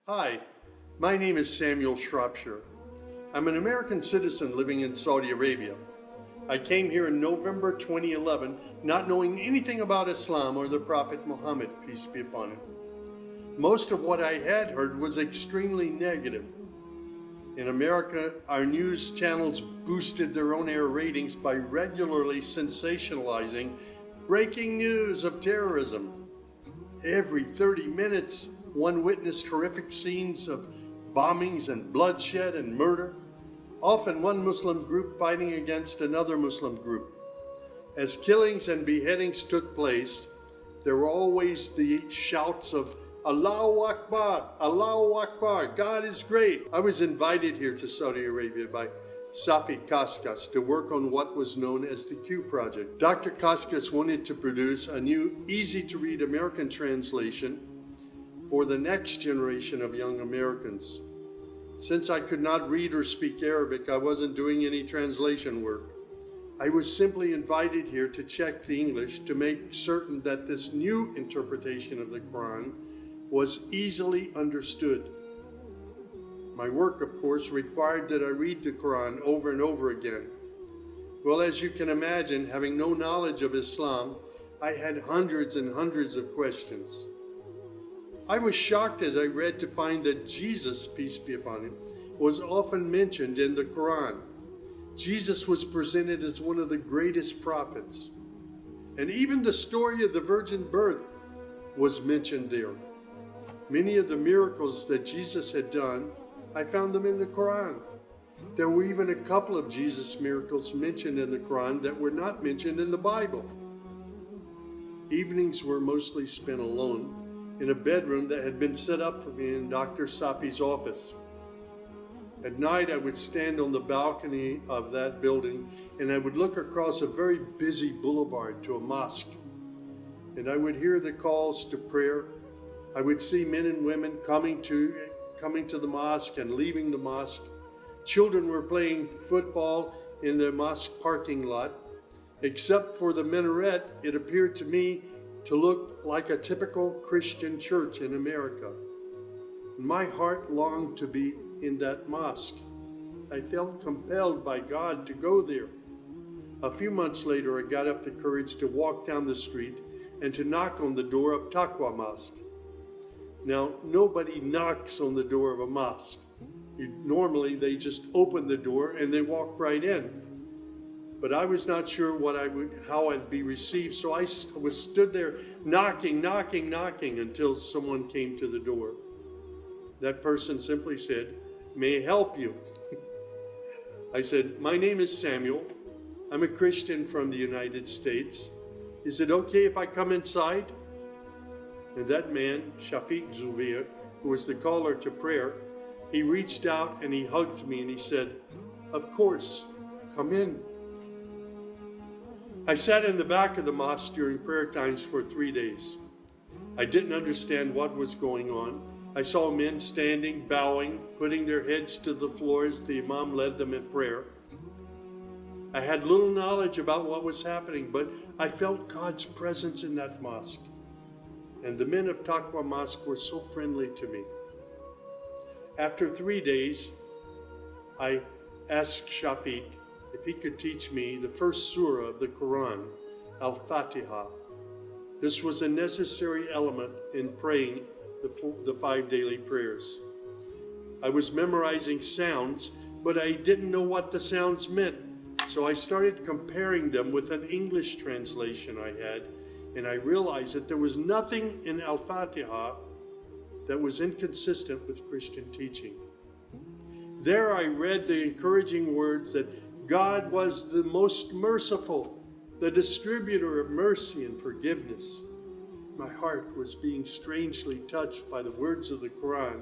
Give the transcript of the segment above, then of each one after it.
Hi, my name is Earle Shropshire. I'm an American citizen living in Saudi Arabia. I came here in November 2011, not knowing anything about Islam or the Prophet Muhammad, peace be upon him. Most of what I had heard was extremely negative. In America, our news channels boosted their on-air ratings by regularly sensationalizing breaking news of terrorism. Every 30 minutes, one witnessed horrific scenes of bombings and bloodshed and murder, often one Muslim group fighting against another Muslim group. As killings and beheadings took place, there were always the shouts of Allahu Akbar, Allahu Akbar, God is great. I was invited here to Saudi Arabia by Safi Kaskas to work on what was known as the Q Project. Dr. Kaskas wanted to produce a new, easy-to-read American translation for the next generation of young Americans. Since I could not read or speak Arabic, I wasn't doing any translation work. I was simply invited here to check the English to make certain that this new interpretation of the Quran was easily understood. My work, of course, required that I read the Quran over and over again. Well, as you can imagine, having no knowledge of Islam, I had hundreds and hundreds of questions. I was shocked as I read to find that Jesus, peace be upon him, was often mentioned in the Quran. Jesus was presented as one of the greatest prophets. And even the story of the virgin birth was mentioned there. Many of the miracles that Jesus had done, I found them in the Quran. There were even a couple of Jesus miracles mentioned in the Quran that were not mentioned in the Bible. Evenings were mostly spent alone in a bedroom that had been set up for me in Dr. Safi's office. At night, I would stand on the balcony of that building and I would look across a very busy boulevard to a mosque. And I would hear the calls to prayer. I would see men and women coming to the mosque and leaving the mosque. Children were playing football in the mosque parking lot. Except for the minaret, it appeared to me to look like a typical Christian church in America. My heart longed to be in that mosque. I felt compelled by God to go there. A few months later, I got up the courage to walk down the street and to knock on the door of Taqwa Mosque. Now, nobody knocks on the door of a mosque. Normally, they just open the door and they walk right in. But I was not sure how I'd be received, so I stood there knocking until someone came to the door. That person simply said, "May I help you?" I said, "My name is Samuel. I'm a Christian from the United States. Is it okay if I come inside?" And that man, Shafiq Zubir, who was the caller to prayer, he reached out and he hugged me and he said, "Of course, come in." I sat in the back of the mosque during prayer times for 3 days. I didn't understand what was going on. I saw men standing, bowing, putting their heads to the floor as the imam led them in prayer. I had little knowledge about what was happening, but I felt God's presence in that mosque. And the men of Taqwa Mosque were so friendly to me. After 3 days, I asked Shafiq if he could teach me the first surah of the Quran, Al-Fatiha. This was a necessary element in praying the 5 daily prayers. I was memorizing sounds, but I didn't know what the sounds meant. So I started comparing them with an English translation I had, and I realized that there was nothing in Al-Fatiha that was inconsistent with Christian teaching. There I read the encouraging words that God was the most merciful, the distributor of mercy and forgiveness. My heart was being strangely touched by the words of the Quran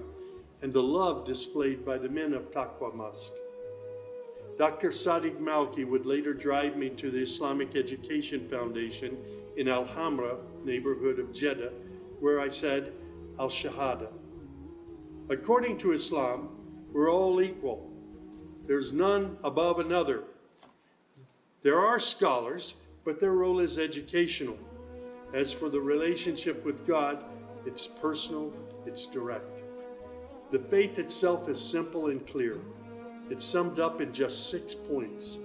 and the love displayed by the men of Taqwa Mosque. Dr. Sadiq Malki would later drive me to the Islamic Education Foundation in Al-Hamra, neighborhood of Jeddah, where I said Al-Shahada. According to Islam, we're all equal. There's none above another. There are scholars, but their role is educational. As for the relationship with God, it's personal, it's direct. The faith itself is simple and clear. It's summed up in just 6 points.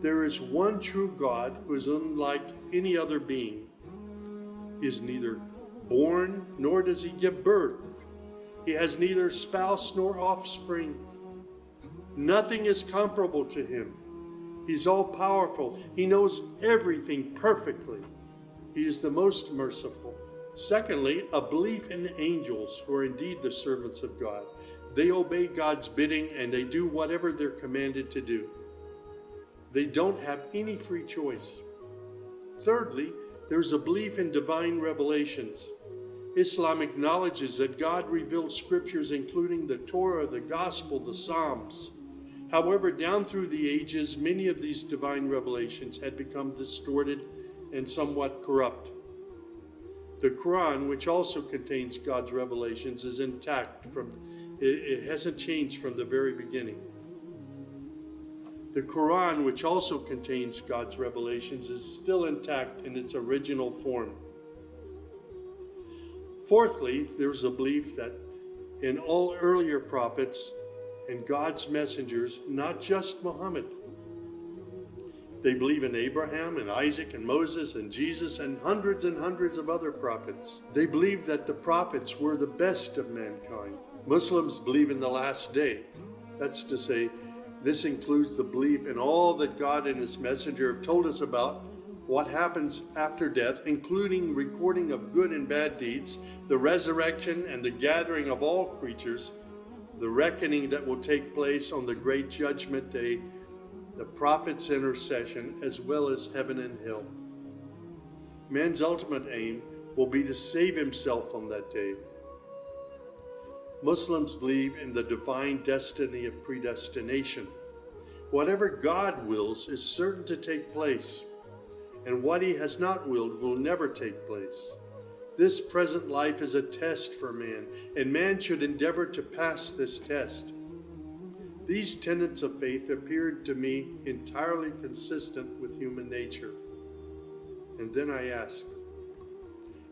There is one true God who is unlike any other being. He is neither born nor does he give birth. He has neither spouse nor offspring. Nothing is comparable to him. He's all powerful. He knows everything perfectly. He is the most merciful. Secondly, a belief in angels who are indeed the servants of God. They obey God's bidding and they do whatever they're commanded to do. They don't have any free choice. Thirdly, there's a belief in divine revelations. Islam acknowledges that God revealed scriptures including the Torah, the Gospel, the Psalms. However, down through the ages, many of these divine revelations had become distorted and somewhat corrupt. The Quran, which also contains God's revelations, is intact. It hasn't changed from the very beginning. The Quran, which also contains God's revelations, is still intact in its original form. Fourthly, there's a belief that in all earlier prophets and God's messengers, not just Muhammad. They believe in Abraham and Isaac and Moses and Jesus and hundreds of other prophets. They believe that the prophets were the best of mankind. Muslims believe in the last day. That's to say, this includes the belief in all that God and his messenger have told us about what happens after death, including recording of good and bad deeds, the resurrection and the gathering of all creatures, the reckoning that will take place on the great judgment day, the prophet's intercession, as well as heaven and hell. Man's ultimate aim will be to save himself on that day. Muslims believe in the divine destiny of predestination. Whatever God wills is certain to take place, and what he has not willed will never take place. This present life is a test for man, and man should endeavor to pass this test. These tenets of faith appeared to me entirely consistent with human nature. And then I asked,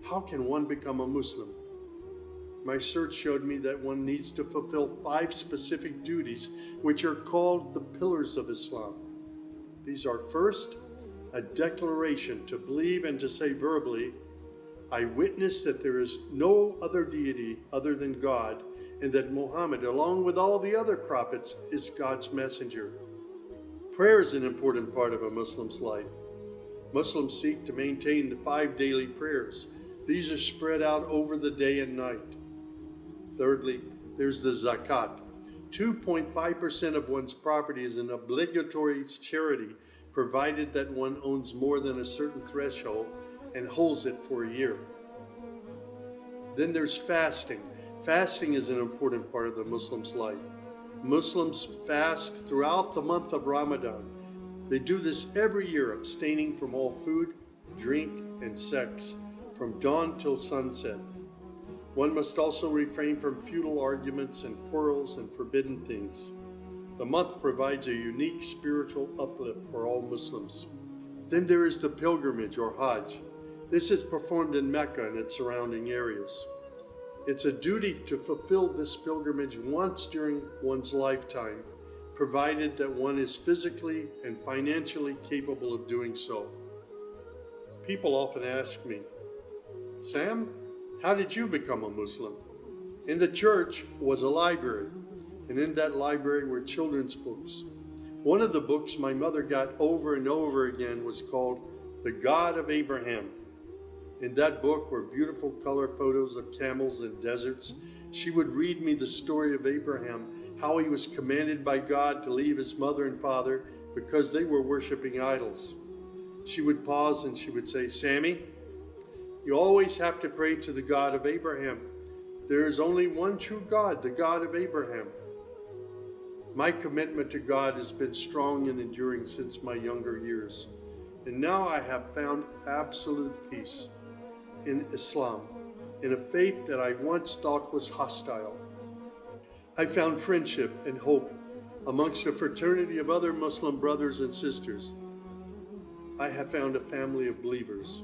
how can one become a Muslim? My search showed me that one needs to fulfill 5 specific duties, which are called the pillars of Islam. These are: first, a declaration to believe and to say verbally, I witness that there is no other deity other than God, and that Muhammad, along with all the other prophets, is God's messenger. Prayer is an important part of a Muslim's life. Muslims seek to maintain the 5 daily prayers. These are spread out over the day and night. Thirdly, there's the zakat. 2.5% of one's property is an obligatory charity, provided that one owns more than a certain threshold and holds it for a year. Then there's fasting. Fasting is an important part of the Muslim's life. Muslims fast throughout the month of Ramadan. They do this every year, abstaining from all food, drink, and sex, from dawn till sunset. One must also refrain from futile arguments and quarrels and forbidden things. The month provides a unique spiritual uplift for all Muslims. Then there is the pilgrimage or Hajj. This is performed in Mecca and its surrounding areas. It's a duty to fulfill this pilgrimage once during one's lifetime, provided that one is physically and financially capable of doing so. People often ask me, Sam, how did you become a Muslim? In the church was a library, and in that library were children's books. One of the books my mother got over and over again was called The God of Abraham. In that book were beautiful color photos of camels and deserts. She would read me the story of Abraham, how he was commanded by God to leave his mother and father because they were worshiping idols. She would pause and she would say, Sammy, you always have to pray to the God of Abraham. There is only one true God, the God of Abraham. My commitment to God has been strong and enduring since my younger years. And now I have found absolute peace in Islam, in a faith that I once thought was hostile. I found friendship and hope amongst a fraternity of other Muslim brothers and sisters. I have found a family of believers.